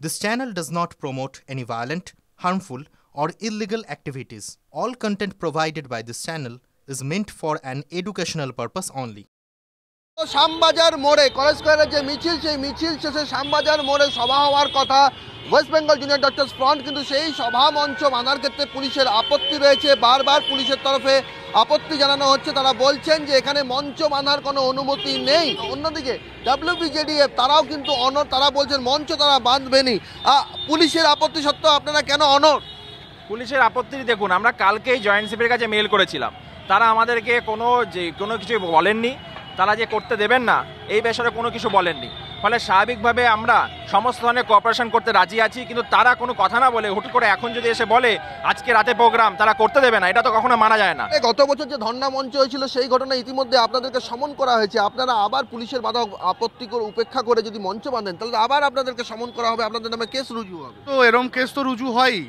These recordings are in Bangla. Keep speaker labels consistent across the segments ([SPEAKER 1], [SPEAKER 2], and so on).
[SPEAKER 1] This channel does not promote any violent, harmful, or illegal activities. All content provided by this channel is meant for an educational purpose only.
[SPEAKER 2] Shyambazar মোড়ে কলেজ স্কয়ারের যে মিছিল, সেই মিছিল শেষে শ্যামবাজার মোড়ে সভা হওয়ার কথা। West Bengal junior doctors front কিন্তু সেই সভা মঞ্চ বাঁধার ক্ষেত্রে পুলিশের আপত্তি রয়েছে। বারবার পুলিশের তরফে আপত্তি জানানো হচ্ছে। তারা বলছেন যে এখানে মঞ্চ বাঁধার কোনো অনুমতি নেই। অন্যদিকে WBJDF তারাও কিন্তু অনড়, তারা বলছেন মঞ্চ তারা বাঁধবেনি। পুলিশের আপত্তি সত্ত্বেও আপনারা কেন অনড়?
[SPEAKER 3] পুলিশের আপত্তি দেখুন, আমরা কালকেই জয়েন্ট সিপির কাছে মেল করেছিলাম, তারা আমাদেরকে কোনো কিছু বলেননি, তারা যে করতে দেবেন না এই বিষয়ে কোনো কিছু বলেননি। ফলে স্বাভাবিকভাবে আমরা সমস্ত ধরনের কোঅপারেশন করতে রাজি আছি, কিন্তু তারা কোনো কথা না বলে হুট করে এখন যদি এসে বলে আজকে রাতে প্রোগ্রাম, তারা করতে দেবে না, এটা তো কখনো মানা যায় না।
[SPEAKER 2] গত বছর যে ধর্ণা মঞ্চ হয়েছিল সেই ঘটনা ইতিমধ্যে আপনাদেরকে সমন করা হয়েছে। আপনারা আবার পুলিশের বাধা আপত্তি করে উপেক্ষা করে যদি মঞ্চ বাঁধেন তাহলে আবার আপনাদেরকে সমন করা হবে, আপনাদের নামে কেস রুজু হবে।
[SPEAKER 4] তো এরকম কেস তো রুজু হয়ই,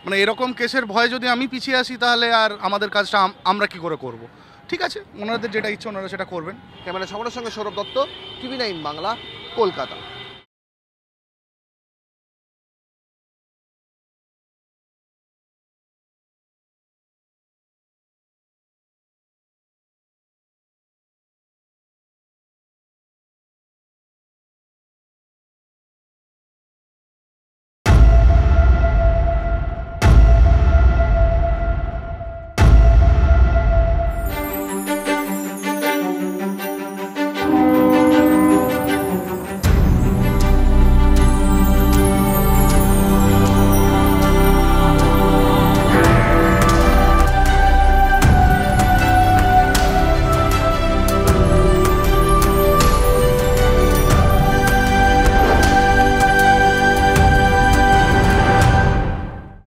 [SPEAKER 4] মানে এরকম কেসের ভয়ে যদি আমি পিছিয়ে আসি তাহলে আর আমাদের কাজটা আমরা কি করে করব? ঠিক আছে, ওনাদের যেটা ইচ্ছে ওনারা সেটা করবেন।
[SPEAKER 2] ক্যামেরা সমরের সঙ্গে সৌরভ দত্ত, TV9 বাংলা, কলকাতা।